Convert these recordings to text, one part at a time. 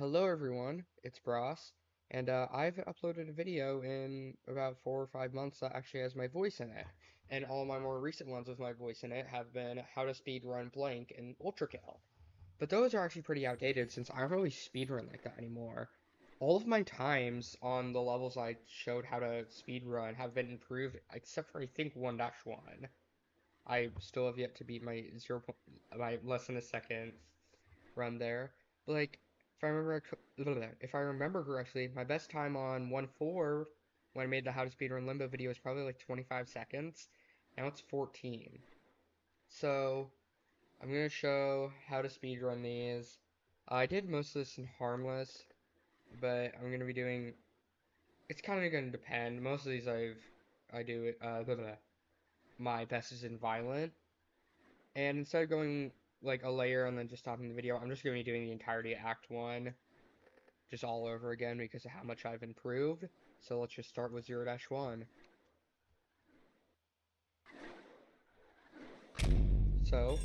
Hello everyone, it's Bros, and I've uploaded a video in about 4 or 5 months that actually has my voice in it. And all my more recent ones with my voice in it have been How to Speedrun Blank and ULTRAKILL. But those are actually pretty outdated since I don't really speedrun like that anymore. All of my times on the levels I showed how to speedrun have been improved except for I think 1-1. I still have yet to beat my my less than a second run there. But like, if I remember correctly, my best time on 1.4 when I made the How to Speedrun Limbo video was probably like 25 seconds. Now it's 14. So I'm gonna show how to speedrun these. I did most of this in harmless, but I'm gonna be doing. It's kind of gonna depend. Most of these I do it. My best is in violent. And instead of going like a layer and then just stopping the video, I'm just going to be doing the entirety of Act 1 just all over again because of how much I've improved. So let's just start with 0-1. So,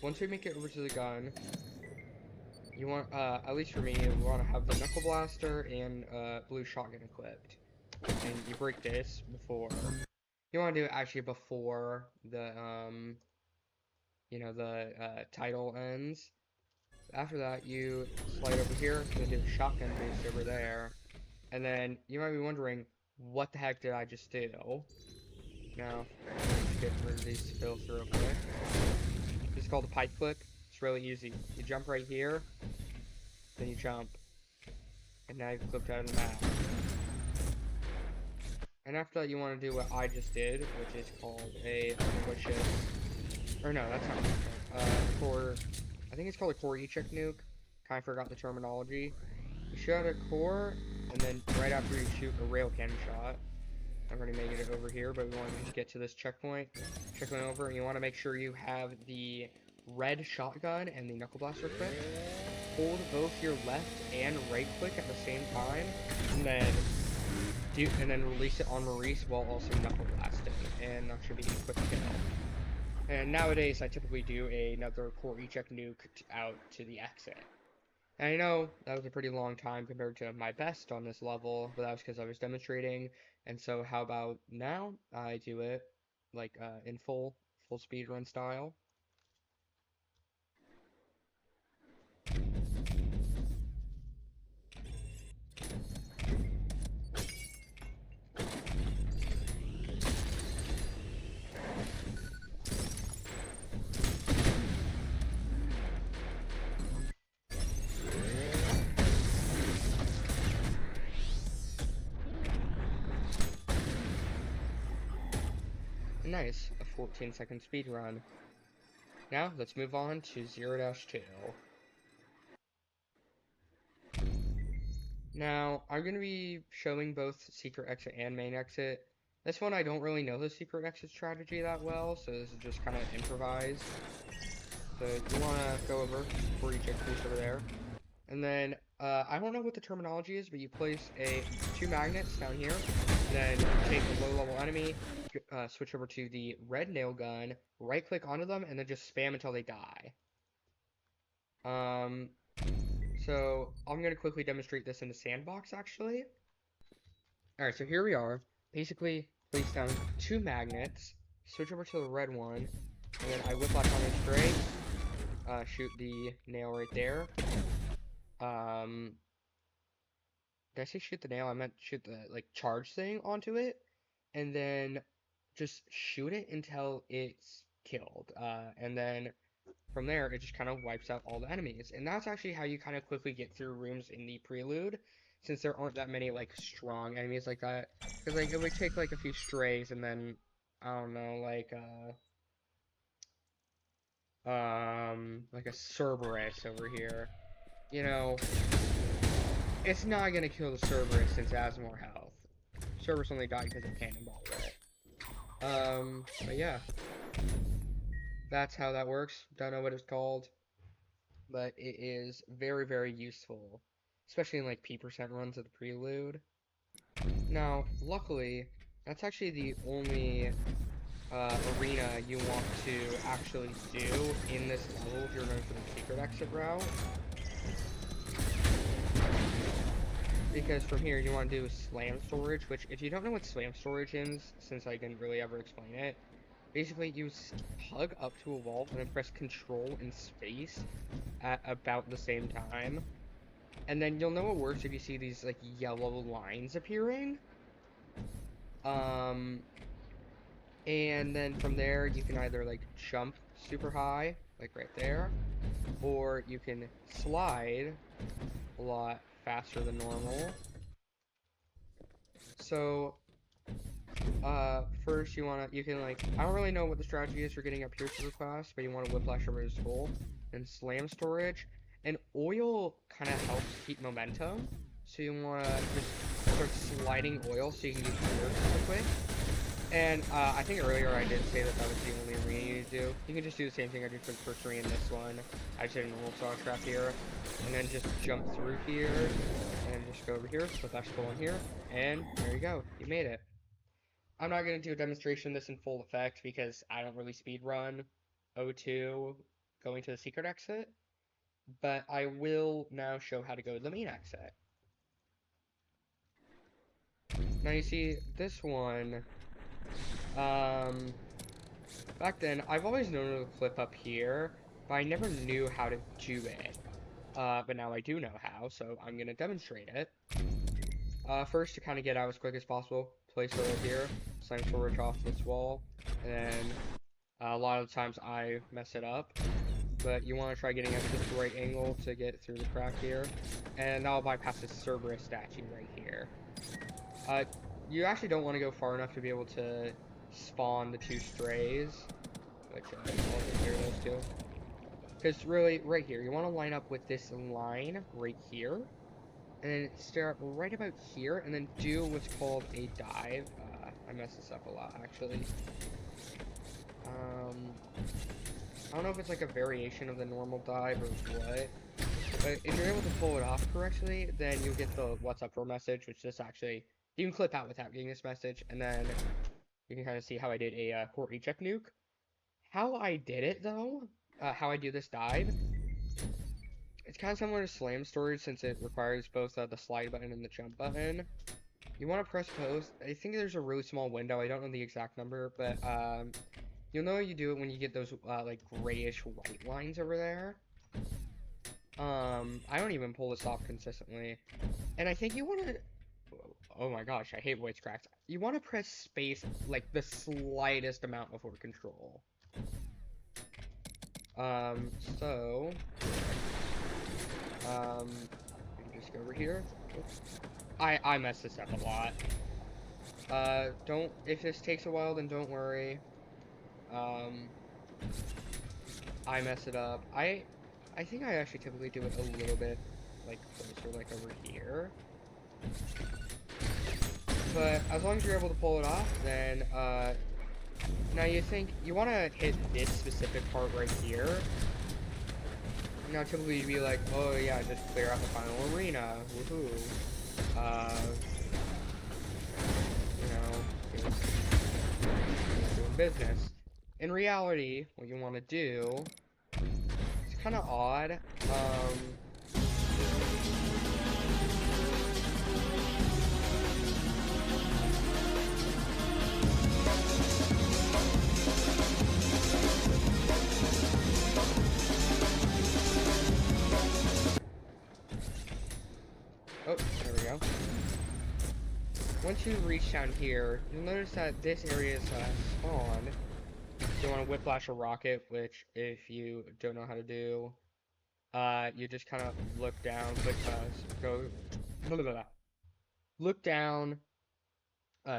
once we make it over to the gun, you want, at least for me, you want to have the Knuckle Blaster and blue shotgun equipped. And you break this before. You want to do it actually before the, title ends. After that, you slide over here and do a shotgun boost over there. And then you might be wondering, what the heck did I just do? Now, let's get rid of these fills real quick. This is called a pipe clip. It's really easy. You jump right here, then you jump. And now you've clipped out of the map. And after that, you want to do what I just did, which is called a malicious. Or no, that's not core. I think it's called a core eject nuke. Kind of forgot the terminology. You shoot out a core, and then right after you shoot a rail cannon shot. I'm already making it over here, but we want to just get to this checkpoint over, and you want to make sure you have the red shotgun and the knuckle blaster equipped. Hold both your left and right click at the same time, and then release it on release while also knuckle blasting, and that should be a quick kill. And nowadays, I typically do another core eject nuke out to the exit. And I know that was a pretty long time compared to my best on this level, but that was because I was demonstrating. And so how about now I do it like in full speedrun style. Nice, a 14-second speed run. Now let's move on to 0-2. Now I'm going to be showing both secret exit and main exit. This one I don't really know the secret exit strategy that well, so this is just kind of improvised. So you want to go over for each boost over there. And then, I don't know what the terminology is, but you place two magnets down here, then you take a low-level enemy, switch over to the red nail gun, right-click onto them, and then just spam until they die. So I'm going to quickly demonstrate this in the sandbox, actually. Alright, so here we are. Basically, place down two magnets, switch over to the red one, and then I whip back on it straight, shoot the nail right there. Did I say shoot the nail? I meant shoot the, like, charge thing onto it, and then just shoot it until it's killed. And then from there, it just kind of wipes out all the enemies. And that's actually how you kind of quickly get through rooms in the prelude, since there aren't that many, like, strong enemies like that. Because, like, it would take, like, a few strays, and then, I don't know, like a Cerberus over here. You know, it's not gonna kill the Cerberus since it has more health. Cerberus only died because of Cannonball Lit. But yeah. That's how that works. Don't know what it's called. But it is very, very useful. Especially in like P% runs of the prelude. Now, luckily, that's actually the only arena you want to actually do in this level if you're going for the secret exit route. because from here you want to do slam storage, which if you don't know what slam storage is, since I didn't really ever explain it, basically you hug up to a wall and then press Control and Space at about the same time. And then you'll know it works if you see these like yellow lines appearing. Um, and then from there you can either like jump super high, like right there, or you can slide a lot faster than normal. So, first you can like, I don't really know what the strategy is for getting up here to the class, but you want to whiplash over his skull, and slam storage, and oil kind of helps keep momentum, so you want to just start sliding oil so you can get here super quick. And, I think earlier I did say that that was the only arena you need to do. You can just do the same thing I did for the first arena in this one. I just did a normal saw trap here, and then just jump through here, and just go over here, put that skull in here, and there you go, you made it. I'm not going to do a demonstration of this in full effect because I don't really speedrun O2 going to the secret exit, but I will now show how to go to the main exit. Now you see this one, back then I've always known to clip up here, but I never knew how to do it. But now I do know how, so I'm going to demonstrate it. First, to kind of get out as quick as possible, place it over here, slam storage off this wall, and then a lot of the times I mess it up, but you want to try getting at just the right angle to get through the crack here, and I'll bypass this Cerberus statue right here. You actually don't want to go far enough to be able to spawn the two strays, which I'll take care of those two. Because really, right here, you want to line up with this line right here, and then start right about here, and then do what's called a dive. I mess this up a lot, actually. I don't know if it's like a variation of the normal dive or what, but if you're able to pull it off correctly, then you'll get the what's up for message, which just actually, you can clip out without getting this message, and then you can kind of see how I did a core eject nuke. How I did it, though, how I do this dive, it's kind of similar to slam storage since it requires both the slide button and the jump button. You want to press both. I think there's a really small window. I don't know the exact number, but you'll know you do it when you get those like grayish white lines over there. I don't even pull this off consistently. And I think you want to... Oh my gosh, I hate voice cracks. You want to press space like the slightest amount before control. So... we can just go over here. Oops. I messed this up a lot. If this takes a while, then don't worry. I mess it up. I think I actually typically do it a little bit, like, closer, like, over here. But as long as you're able to pull it off, then, now you want to hit this specific part right here. Now, typically you'd be like, oh yeah, just clear out the final arena, woohoo. You know, doing business. In reality, what you want to do, it's kind of odd, oh, there we go. Once you reach down here, you'll notice that this area is spawned. You want to whiplash a rocket, which if you don't know how to do, you just kind of look down, go, blah, blah, blah. Look down,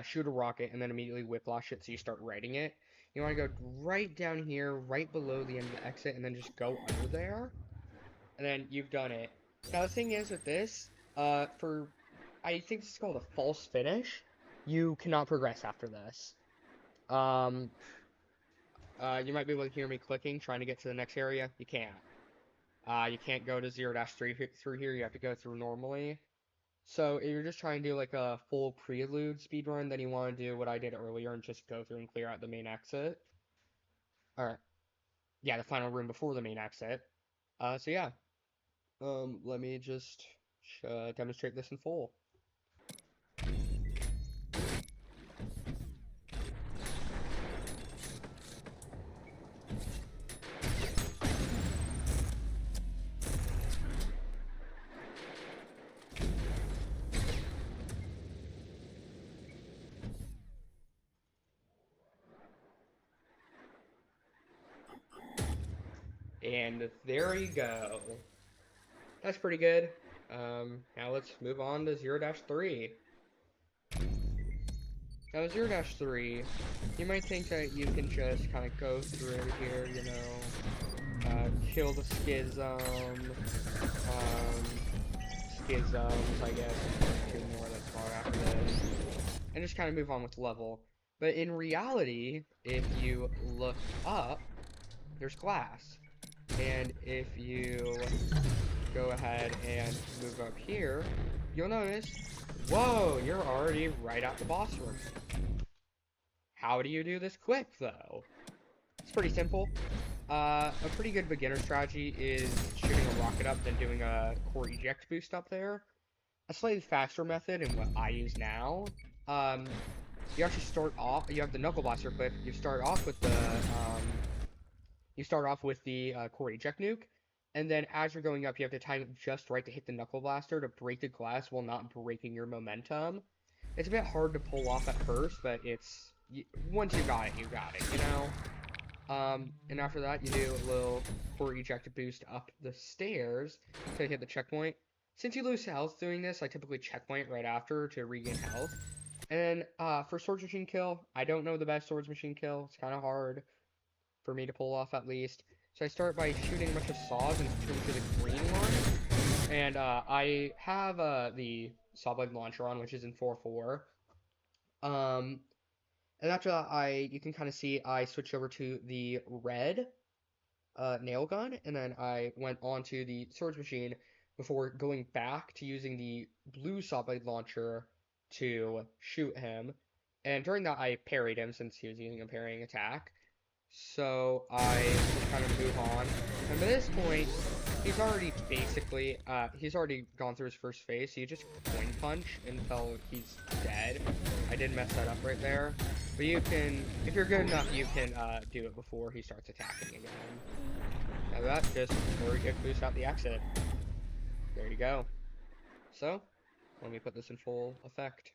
shoot a rocket, and then immediately whiplash it so you start writing it. You want to go right down here, right below the end of the exit, and then just go under there. And then you've done it. Now the thing is with this, I think this is called a false finish. You cannot progress after this. You might be able to hear me clicking, trying to get to the next area. You can't. You can't go to 0-3 through here. You have to go through normally. So if you're just trying to do like a full prelude speedrun, then you want to do what I did earlier and just go through and clear out the main exit. Or, yeah, the final room before the main exit. So yeah. Let me just demonstrate this in full. And there you go. That's pretty good. Now let's move on to 0-3. Now 0-3, you might think that you can just kind of go through here, you know, kill the schisms, I guess, and two more that's far after this, and just kind of move on with the level. But in reality, if you look up, there's glass. And if you go ahead and move up here, you'll notice, whoa, you're already right at the boss room. How do you do this quick, though? It's pretty simple. A pretty good beginner strategy is shooting a rocket up, then doing a core eject boost up there. A slightly faster method, and what I use now, you actually start off, you have the Knuckle Blaster equipped, you start off with the core eject nuke, and then as you're going up, you have to time it just right to hit the Knuckle Blaster to break the glass while not breaking your momentum. It's a bit hard to pull off at first, but once you got it, you got it, you know? And after that, you do a little core eject boost up the stairs to hit the checkpoint. Since you lose health doing this, I typically checkpoint right after to regain health. And then, for Swords Machine Kill, I don't know the best Swords Machine Kill. It's kind of hard for me to pull off, at least. So I start by shooting a bunch of saws and turn to the green one. And, I have, the Saw Blade Launcher on, which is in 4-4. And after that, you can kind of see I switched over to the red nail gun, and then I went on to the Swords Machine before going back to using the blue Saw Blade Launcher to shoot him. And during that, I parried him since he was using a parrying attack. So I just kind of move on. And by this point, he's already gone through his first phase, so you just coin punch until he's dead. I did mess that up right there. But you can, if you're good enough, you can do it before he starts attacking again. Now that just boost out the exit. There you go. So, let me put this in full effect.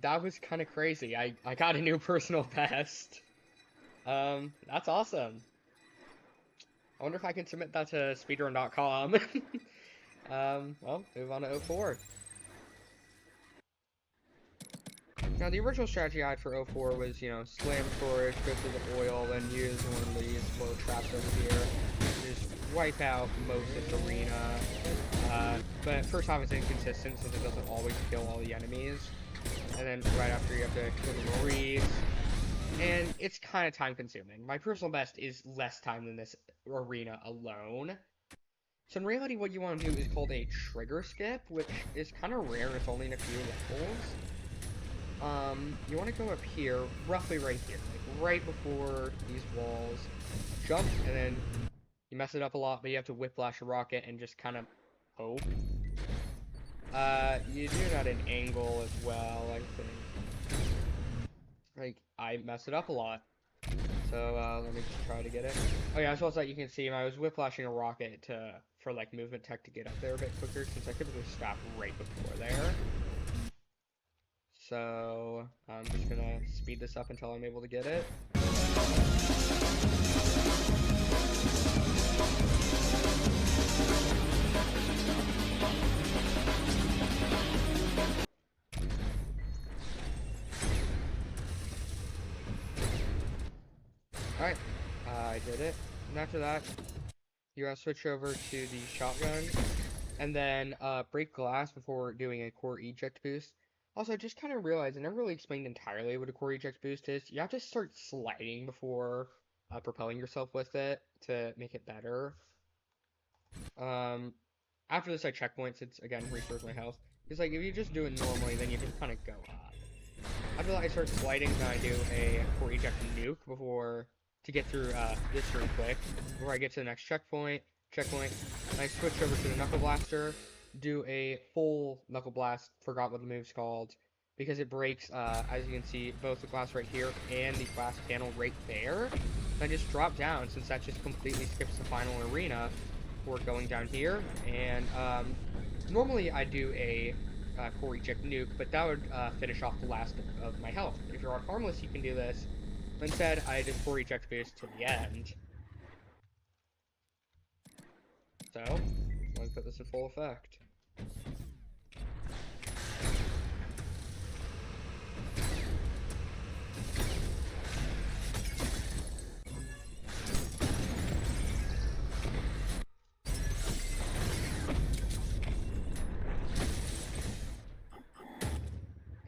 That was kind of crazy. I got a new personal best. That's awesome. I wonder if I can submit that to speedrun.com. Well, move on to 04. Now, the original strategy I had for 04 was, you know, slam storage, go through the oil, then use one of these little traps over here. Just wipe out most of the arena. But first off, it's inconsistent since it doesn't always kill all the enemies. And then right after, you have to kill the Marines. And it's kind of time consuming. My personal best is less time than this arena alone. So in reality, what you want to do is called a trigger skip, which is kind of rare. It's only in a few levels. You want to go up here, roughly right here, like right before these walls, jump, and then you mess it up a lot, but you have to whiplash a rocket and just kind of hope. You do it at an angle as well, I think. Like, I mess it up a lot. So, let me just try to get it. Oh yeah, as well as that, you can see I was whiplashing a rocket for like movement tech to get up there a bit quicker, since I typically stop right before there. So, I'm just gonna speed this up until I'm able to get it. Alright, I did it. And after that, you're gonna switch over to the shotgun, and then break glass before doing a core eject boost. Also, I just kind of realized I never really explained entirely what a core eject boost is. You have to start sliding before propelling yourself with it to make it better. After this, I checkpoints. It's again restores my health. Because like if you just do it normally, then you can kind of go up. After that, I start sliding, then I do a core eject nuke to get through this really quick. Before I get to the next checkpoint, and I switch over to the Knuckle Blaster, do a full Knuckle Blast, forgot what the move's called, because it breaks, as you can see, both the glass right here and the glass panel right there. I just drop down, since that just completely skips the final arena before going down here. And normally I do a core eject nuke, but that would finish off the last of my health. If you're on harmless, you can do this. But instead, I just core eject boost to the end. So, let me put this in full effect.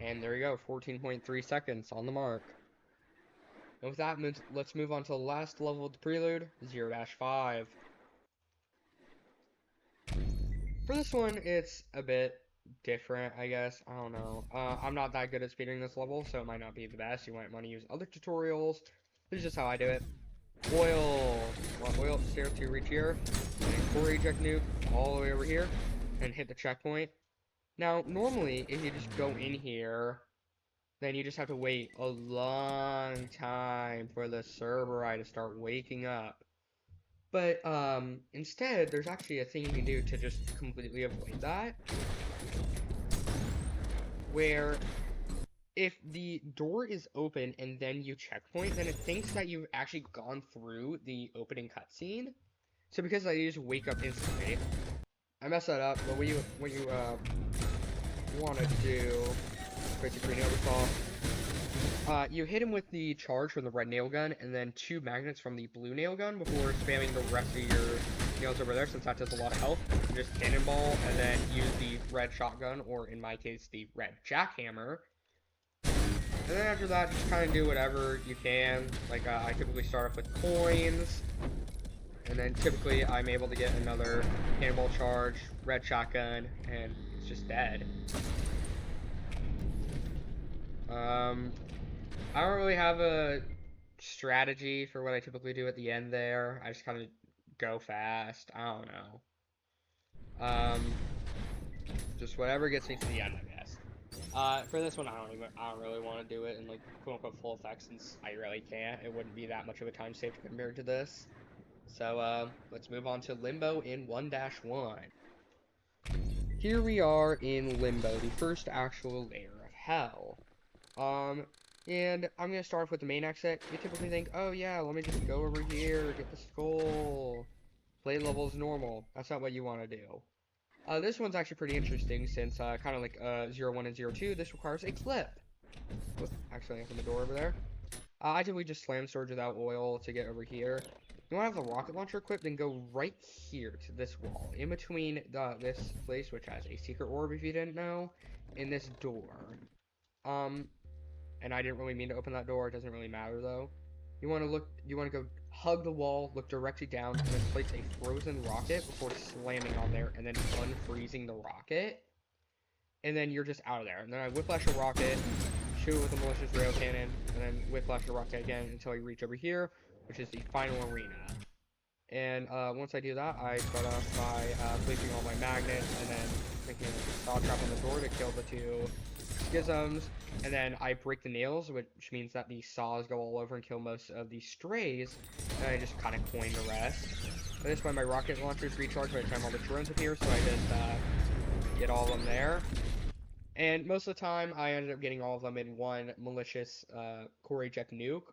And there you go, 14.3 seconds on the mark. And with that, let's move on to the last level of the prelude, 0-5. For this one, it's a bit different, I guess. I don't know. I'm not that good at speeding this level, so it might not be the best. You might want to use other tutorials. This is just how I do it. Oil. Want oil upstairs to reach here. And core eject nuke all the way over here. And hit the checkpoint. Now, normally, if you just go in here, then you just have to wait a long time for the Cerberus to start waking up. But instead, there's actually a thing you can do to just completely avoid that. Where if the door is open and then you checkpoint, then it thinks that you've actually gone through the opening cutscene. So because I just wake up instantly, I mess that up. But what you want to do, basically you hit him with the charge from the red nail gun, and then 2 magnets from the blue nail gun before spamming the rest of your nails over there, since that does a lot of health. You just cannonball, and then use the red shotgun, or in my case, the red jackhammer. And then after that, just kind of do whatever you can. Like, I typically start off with coins, and then typically I'm able to get another cannonball charge, red shotgun, and it's just dead. I don't really have a strategy for what I typically do at the end there. I just kind of go fast. I don't know. Just whatever gets me to the end, I guess. For this one, I don't really want to do it in like quote unquote full effect, since I really can't. It wouldn't be that much of a time save compared to this. So let's move on to Limbo in 1-1. Here we are in Limbo, the first actual layer of hell. And I'm gonna start off with the main exit. You typically think, oh yeah, let me just go over here, get the skull, play levels normal. That's not what you want to do. This one's actually pretty interesting, since kind of like 0-1 and 0-2, this requires a clip. Oops, actually, open the door over there. I typically just slam surge without oil to get over here. You want to have the rocket launcher equipped, then go right here to this wall, in between this place, which has a secret orb if you didn't know, and this door. And I didn't really mean to open that door. It doesn't really matter though. You want to go hug the wall, look directly down, and then place a frozen rocket before slamming on there, and then unfreezing the rocket. And then you're just out of there. And then I whiplash a rocket, shoot it with a malicious rail cannon, and then whiplash a rocket again until you reach over here, which is the final arena. And once I do that, I start off by placing all my magnets, and then making a saw trap on the door to kill the 2 schisms, and then I break the nails, which means that the saws go all over and kill most of the strays, and I just kind of coin the rest. At this point, my rocket launchers recharge by the time all the drones appear, so I just get all of them there. And most of the time, I ended up getting all of them in one malicious core eject nuke.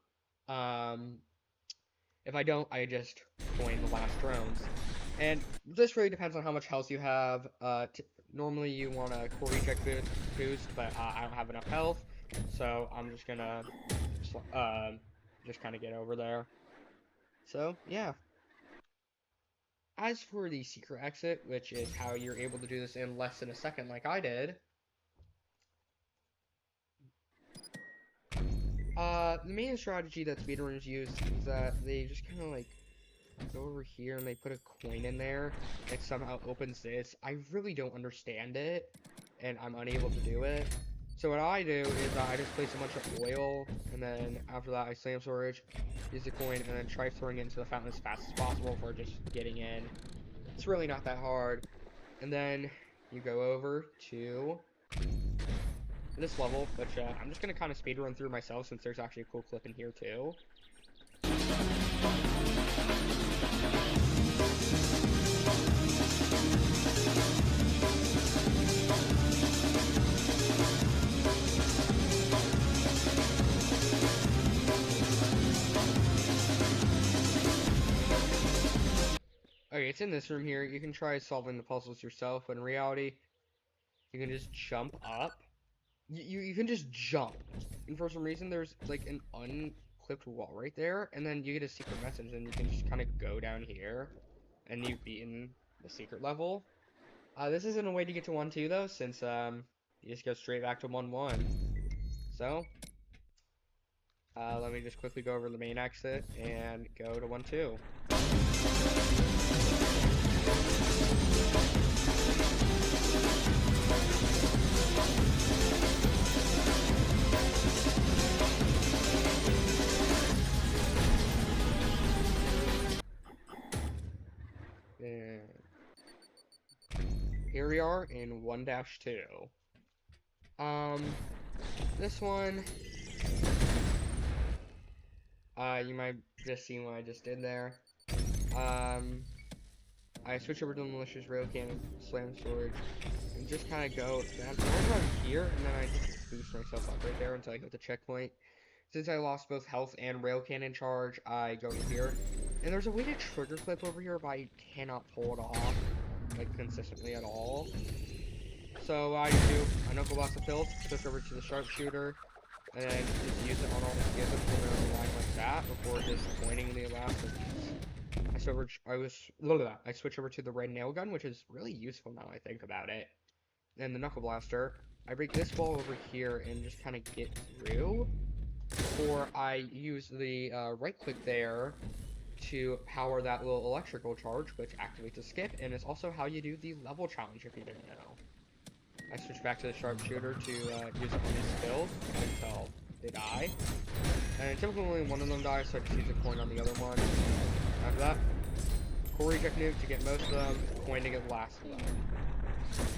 If I don't, I just coin the last drones. And this really depends on how much health you have. Normally you want a core eject boost, but I don't have enough health, so I'm just gonna just kind of get over there. So yeah. As for the secret exit, which is how you're able to do this in less than a second like I did, the main strategy that speedrunners use is that they just kind of like go over here and they put a coin in there. It somehow opens this. I really don't understand it, and I'm unable to do it. So what I do is I just place a bunch of oil, and then after that I slam storage, use the coin, and then try throwing it into the fountain as fast as possible before just getting in. It's really not that hard. And then you go over to this level, which I'm just gonna kind of speed run through myself since there's actually a cool clip in here too. Okay, it's in this room here. You can try solving the puzzles yourself, but in reality, you can just jump up. You can just jump. And for some reason, there's like an unclipped wall right there, and then you get a secret message, and you can just kind of go down here, and you've beaten the secret level. This isn't a way to get to 1-2 though, since you just go straight back to 1-1. So, let me just quickly go over the main exit and go to 1-2. And here we are in 1-2. This one, you might just see what I just did there. I switch over to the malicious rail cannon, slam storage, and just kind of go down around here, and then I just boost myself up right there until I hit the checkpoint. Since I lost both health and rail cannon charge, I go over here. And there's a way to trigger clip over here, but I cannot pull it off, like, consistently at all. So I do a knuckle blast of filth, switch over to the sharpshooter, and then just use it on all the skills and put it on the line like that before just pointing the elastic. I switch over to the red nail gun, which is really useful now I think about it. And the knuckle blaster, I break this wall over here and just kind of get through. Or I use the right click there to power that little electrical charge, which activates a skip, and it's also how you do the level challenge if you didn't know. I switch back to the sharpshooter to use it on these skills until they die. And typically only one of them dies, so I just use a coin on the other one. After that, core reject nuke to get most of them, coin to get the last of them.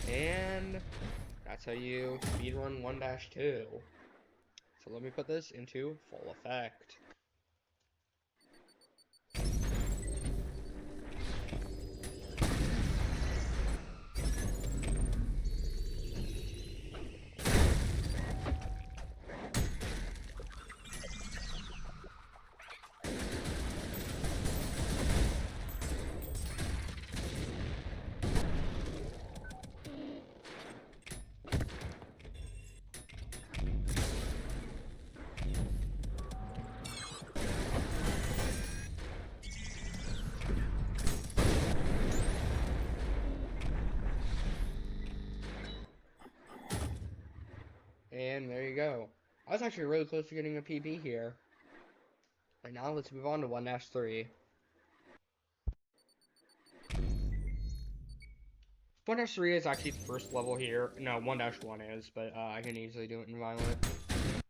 And that's how you speedrun 1-2. So let me put this into full effect. And there you go. I was actually really close to getting a PB here. And now let's move on to 1-3. 1-3 is actually the first level here. No, 1-1 is, but I can easily do it in violent.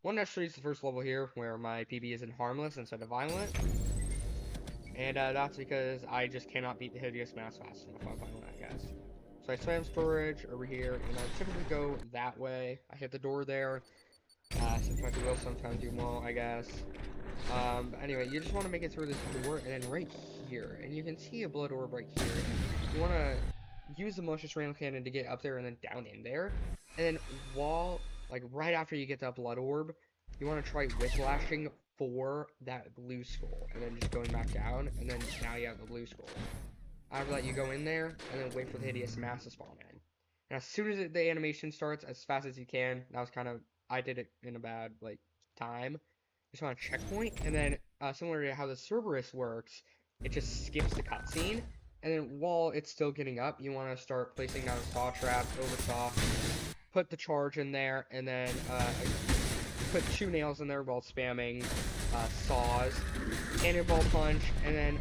1-3 is the first level here where my PB is in harmless instead of violent. And that's because I just cannot beat the hideous mass fast enough on violent, I guess. So I slam storage over here, and I typically go that way. I hit the door there. Sometimes you will, sometimes you won't, I guess. But anyway, you just want to make it through this door, and then right here, and you can see a blood orb right here. You want to use the malicious rail cannon to get up there and then down in there. And then while, like right after you get that blood orb, you want to try whiplashing for that blue skull, and then just going back down, and then now you have the blue skull. After that, you go in there, and then wait for the hideous mass to spawn in. And as soon as the animation starts, as fast as you can, that was kind of, I did it in a bad, like, time. Just want a checkpoint, and then, similar to how the Cerberus works, it just skips the cutscene. And then while it's still getting up, you want to start placing down a saw trap, oversaw, put the charge in there, and then, put 2 nails in there while spamming, saws, cannonball punch, and then,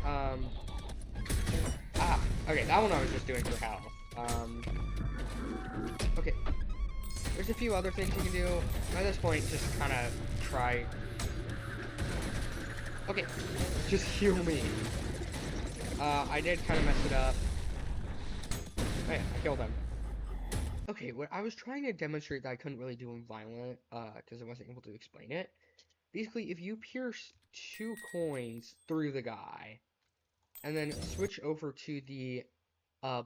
okay, that one I was just doing for health. Okay. There's a few other things you can do. At this point, just kind of try. Okay, just heal me. I did kind of mess it up. Oh yeah, I killed him. Okay, what I was trying to demonstrate that I couldn't really do in violent, because I wasn't able to explain it. Basically, if you pierce 2 coins through the guy, and then switch over to the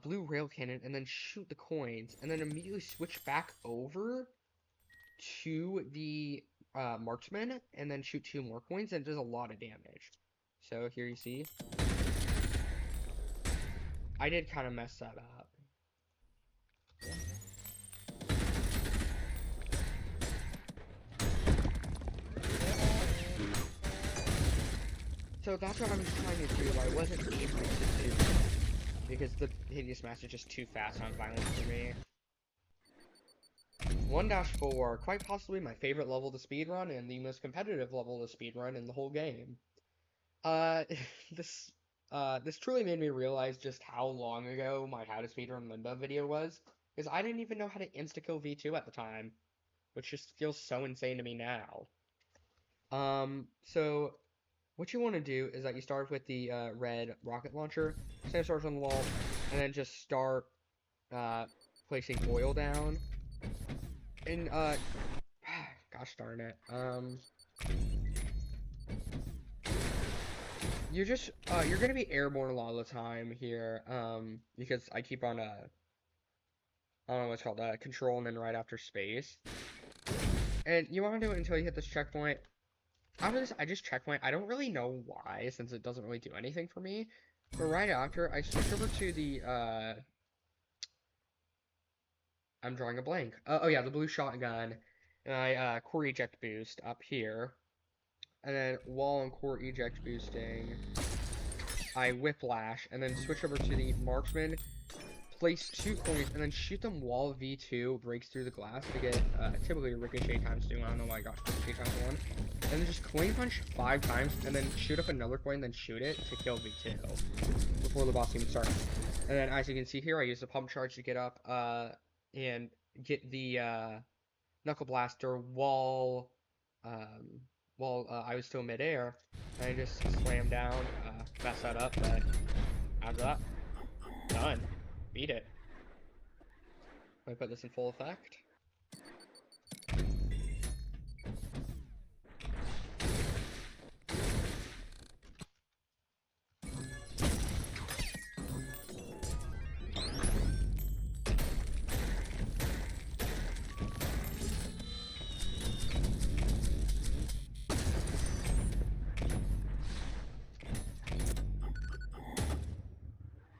blue rail cannon, and then shoot the coins, and then immediately switch back over to the marksman, and then shoot 2 more coins, and it does a lot of damage. So here you see, I did kind of mess that up. So that's what I was trying to do, but I wasn't able to do, because the Hideous Mask is just too fast on violence for me. 1-4, quite possibly my favorite level to speedrun, and the most competitive level to speedrun in the whole game. This this truly made me realize just how long ago my How to Speedrun Limbo video was, because I didn't even know how to insta-kill V2 at the time, which just feels so insane to me now. So what you want to do is that you start with the red rocket launcher, same source on the wall, and then just start placing oil down. And gosh darn it. You're gonna be airborne a lot of the time here, because I keep on I don't know what's called, control and then right after space. And you want to do it until you hit this checkpoint. After this, I just checkpoint. I don't really know why, since it doesn't really do anything for me. But right after, I switch over to the, I'm drawing a blank. Oh yeah, the blue shotgun. And I, core eject boost up here. And then while I'm core eject boosting, I whiplash, and then switch over to the marksman, place 2 coins, and then shoot them while V2 breaks through the glass to get, typically ricochet times 2, I don't know why I got ricochet times 1. And then just coin punch 5 times, and then shoot up another coin, then shoot it to kill V2 before the boss even starts. And then as you can see here, I use the pump charge to get up, and get the, knuckle blaster while I was still midair, and I just slam down, mess that up, but after that, done. Beat it. Let me put this in full effect.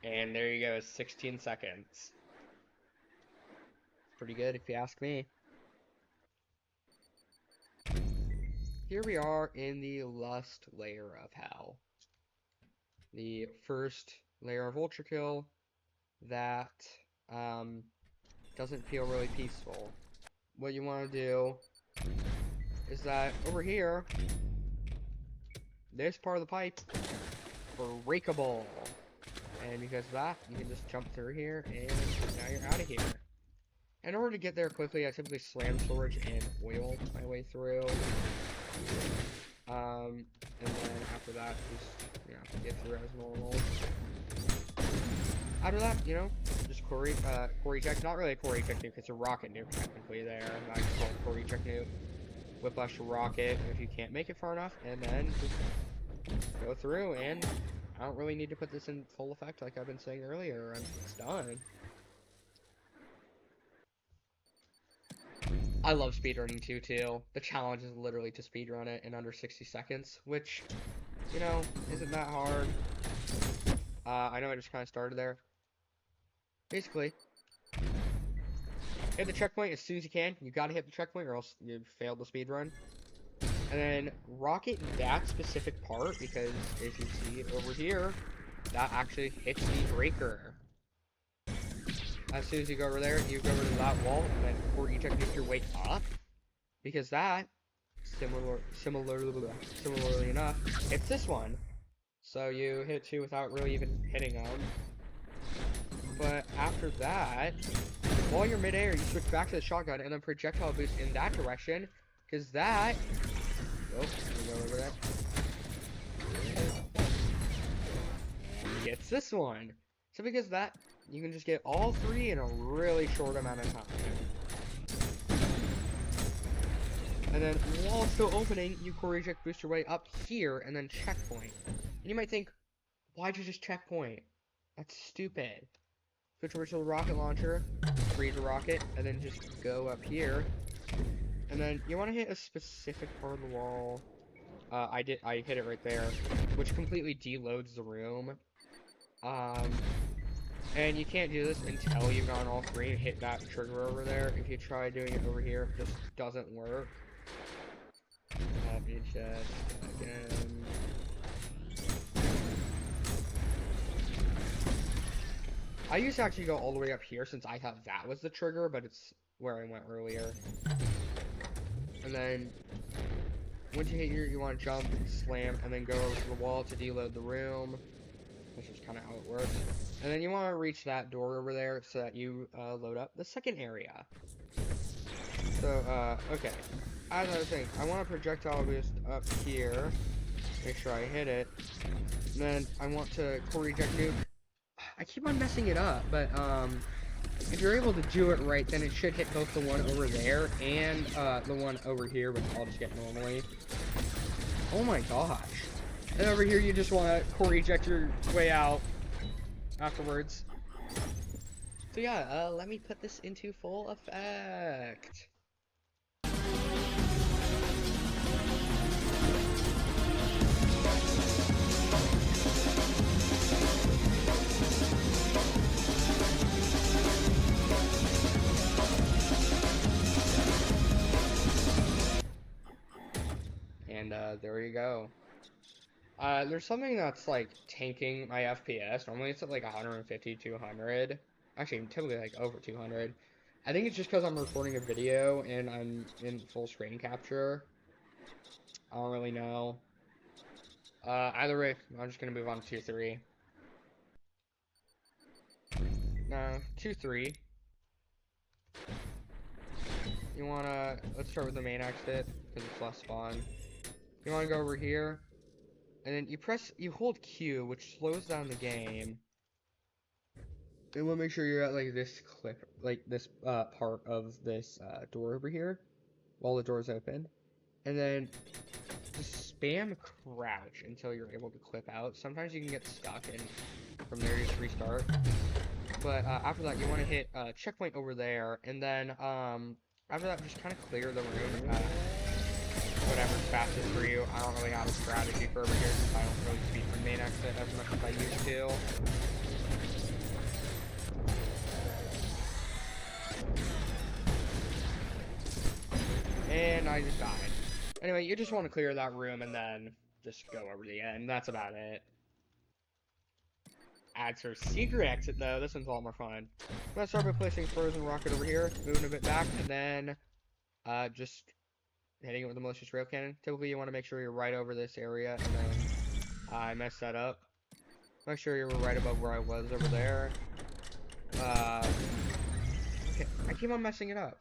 And there you go, 16 seconds. Pretty good if you ask me. Here we are in the lust layer of hell. The first layer of ULTRAKILL that doesn't feel really peaceful. What you want to do is that over here, this part of the pipe, breakable. And because of that, you can just jump through here, and now you're out of here. In order to get there quickly, I typically slam storage and oil my way through. And then after that, just, get through as normal. After that, just core eject. Not really a core eject nuke, it's a rocket nuke technically there. I just call it core eject nuke. Whiplash to rocket if you can't make it far enough, and then just go through, and I don't really need to put this in full effect like I've been saying earlier, and it's done. I love speedrunning too. The challenge is literally to speedrun it in under 60 seconds, which, isn't that hard. I know I just kind of started there. Basically, hit the checkpoint as soon as you can. You gotta hit the checkpoint or else you failed the speedrun. And then rocket that specific part, because as you see over here, that actually hits the breaker. As soon as you go over there, you go over to that wall, and then core eject nuke your way up, because that, similarly enough, hits this one. So you hit 2 without really even hitting them. But after that, while you're midair, you switch back to the shotgun, and then projectile boost in that direction, because that... Oh, let me go over that. Gets this one. So because that, you can just get all 3 in a really short amount of time. And then while still opening, you core eject boost your way up here and then checkpoint. And you might think, why'd you just checkpoint? That's stupid. Switch over to the rocket launcher, freeze the rocket, and then just go up here. And then you want to hit a specific part of the wall. I hit it right there, which completely deloads the room. And you can't do this until you've gone all 3 and hit that trigger over there. If you try doing it over here, it just doesn't work. Let me just again. I used to actually go all the way up here since I thought that was the trigger, but it's where I went earlier. And then once you hit here, you want to jump, slam, and then go over to the wall to deload the room. Which is kind of how it works. And then you want to reach that door over there so that you load up the second area. So, okay. As I was saying, I want a projectile boost up here. Make sure I hit it. And then I want to core eject nuke. I keep on messing it up, but if you're able to do it right, then it should hit both the one over there and the one over here, which I'll just get normally. Oh my gosh. And over here, you just want to core eject your way out afterwards. So yeah, let me put this into full effect. And there you go. There's something that's like tanking my FPS. Normally it's at like 150, 200. Actually, typically like over 200. I think it's just because I'm recording a video and I'm in full screen capture. I don't really know. Either way, I'm just gonna move on to 2-3. No, 2-3. You wanna, let's start with the main exit, because it's less spawn. You wanna go over here, and then you hold Q, which slows down the game. And we'll make sure you're at like this clip, like this part of this door over here, while the door's open. And then just spam crouch until you're able to clip out. Sometimes you can get stuck, and from there you just restart. But after that, you want to hit checkpoint over there, and then after that, just kind of clear the room. Whatever's fastest for you. I don't really have a strategy for over here since I don't really speed from main exit as much as I used to. And I just died. Anyway, you just want to clear that room and then just go over the end. That's about it. Ads for secret exit though. This one's a lot more fun. I'm gonna start by placing frozen rocket over here, moving a bit back, and then just hitting it with a malicious rail cannon. Typically, you want to make sure you're right over this area, and then I messed that up. Make sure you were right above where I was over there. Okay, I keep on messing it up.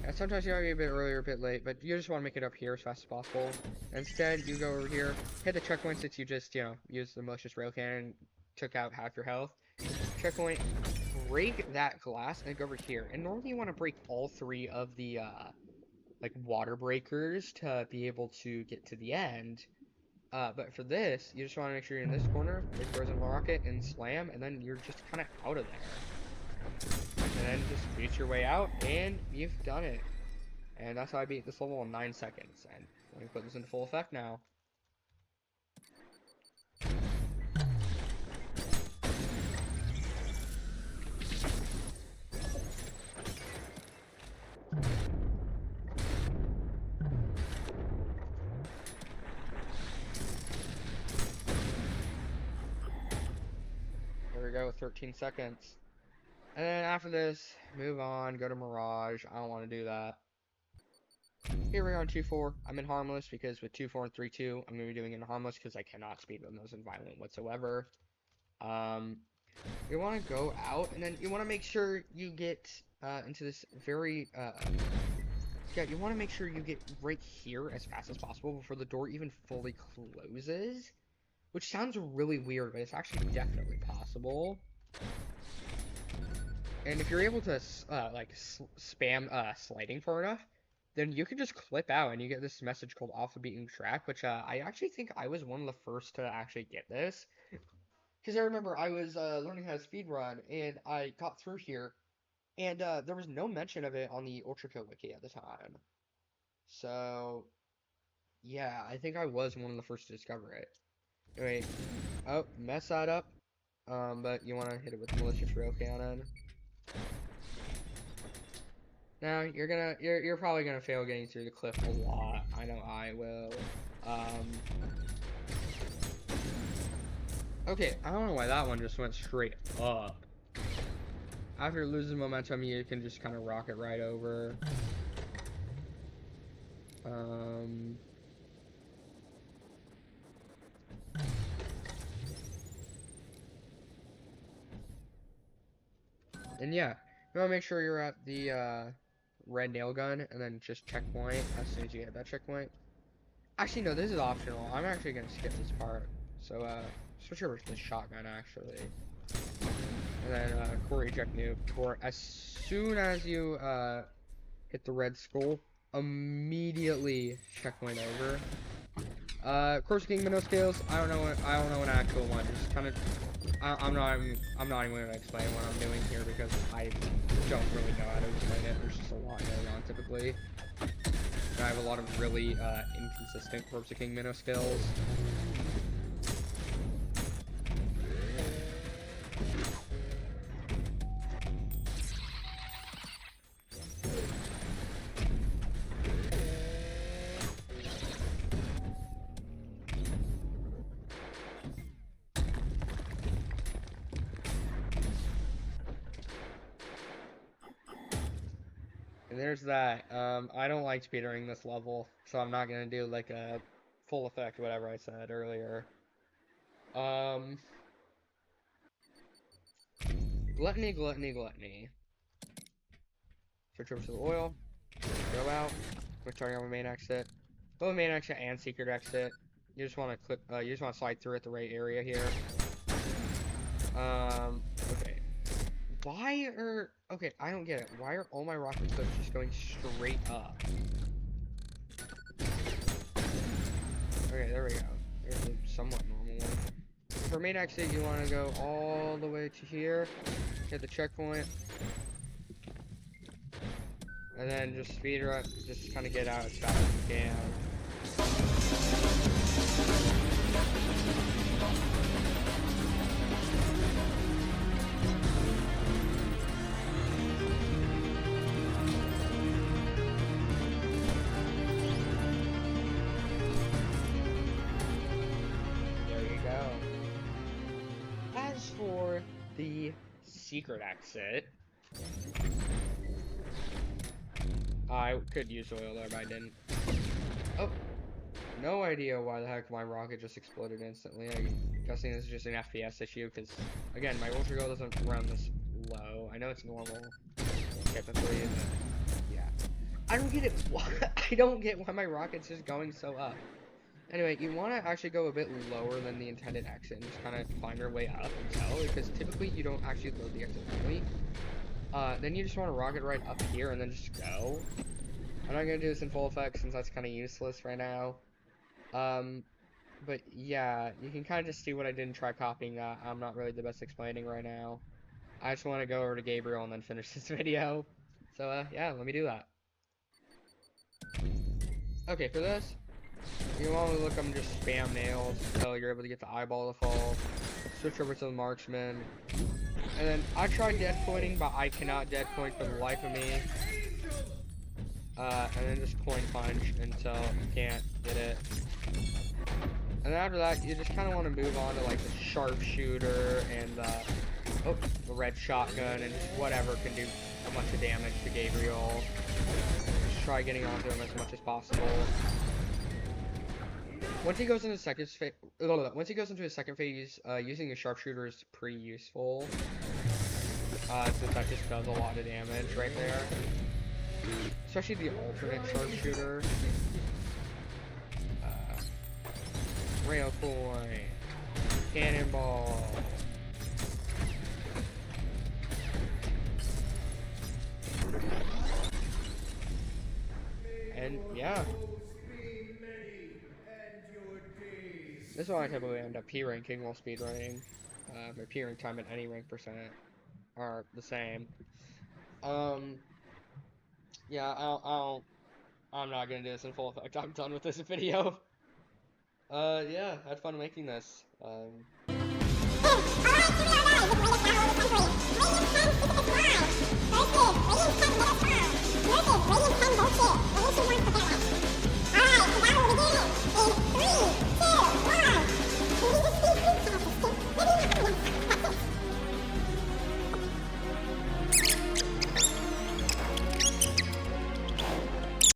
Yeah, sometimes you gotta be a bit earlier, a bit late, but you just want to make it up here as fast as possible. Instead, you go over here, hit the checkpoint since you just, used the malicious rail cannon, took out half your health. Checkpoint, break that glass, and go over here. And normally you want to break all 3 of the, like, water breakers to be able to get to the end. But for this, you just want to make sure you're in this corner, hit frozen rocket, and slam, and then you're just kind of out of there. And then just beat your way out, and you've done it. And that's how I beat this level in 9 seconds. And let me put this into full effect now. There we go, 13 seconds. And then after this, move on, go to Mirage. I don't want to do that. Here we are on 2-4. I'm in Harmless because with 2-4 and 3-2, I'm going to be doing it in Harmless because I cannot speedrun those in Violent whatsoever. You want to go out, and then you want to make sure you get into this very yeah, you want to make sure you get right here as fast as possible before the door even fully closes. Which sounds really weird, but it's actually definitely possible. And if you're able to spam sliding far enough, then you can just clip out and you get this message called off the beaten track, which I actually think I was one of the first to actually get this. Because I remember I was learning how to speedrun and I got through here, and there was no mention of it on the ULTRAKILL wiki at the time. So, yeah, I think I was one of the first to discover it. Anyway, oh, mess that up. But you want to hit it with malicious rail cannon. Now you're probably gonna fail getting through the cliff a lot. I know I will. Okay, I don't know why that one just went straight up. After losing momentum, you can just kind of rocket right over. And yeah, you wanna make sure you're at the red nail gun, and then just checkpoint as soon as you hit that checkpoint. Actually, no, this is optional. I'm actually gonna skip this part. So, switch over to the shotgun, actually. And then, core eject noob. As soon as you, hit the red skull, immediately checkpoint over. Course King minnow skills, I don't know an actual one. Just kind of, I'm not even gonna explain what I'm doing here because I don't really know how to explain it. There's just a lot going on typically. I have a lot of really inconsistent Corpse King minnow skills. And there's that. I don't like speedrunning this level, so I'm not gonna do like a full effect, whatever I said earlier. Gluttony, gluttony, gluttony. Switch over to the oil. Go out. We're turning on the main exit. Both main exit and secret exit. You just want to click. You just want to slide through at the right area here. Okay. Why are... Okay, I don't get it. Why are all my rocket clips just going straight up? Okay, there we go. There's a somewhat normal one. For main exit, you want to go all the way to here. Hit the checkpoint. And then just speed run. Just kind of get out as fast as you can. For the secret exit, I could use oil there, but I didn't. Oh, no idea why the heck my rocket just exploded instantly. I'm guessing this is just an FPS issue, because, again, my ULTRAKILL doesn't run this low. I know it's normal, typically, but, yeah. I don't get it. I don't get why my rocket's just going so up. Anyway, you want to actually go a bit lower than the intended exit and just kind of climb your way up until, because typically you don't actually load the exit fully. Then you just want to rocket right up here and then just go. I'm not going to do this in full effect since that's kind of useless right now. But yeah, you can kind of just see what I didn't try copying that. I'm not really the best explaining right now. I just want to go over to Gabriel and then finish this video. So, yeah, let me do that. Okay, for this, you want to look up and just spam nails until you're able to get the eyeball to fall. Switch over to the marksman. And then I tried dead pointing, but I cannot dead point for the life of me. And then just coin punch until you can't get it. And then after that, you just kind of want to move on to like the sharpshooter and the red shotgun and just whatever can do a bunch of damage to Gabriel. Just try getting onto him as much as possible. Once he goes into his second phase, using a sharpshooter is pretty useful. Since that just does a lot of damage right there. especially the alternate sharpshooter. Rail coin, cannonball. And yeah, this is why I typically end up P ranking while speedrunning. My P rank time and any rank percent are the same. Um, yeah, I'm not gonna do this in full effect. I'm done with this video. Yeah, I had fun making this.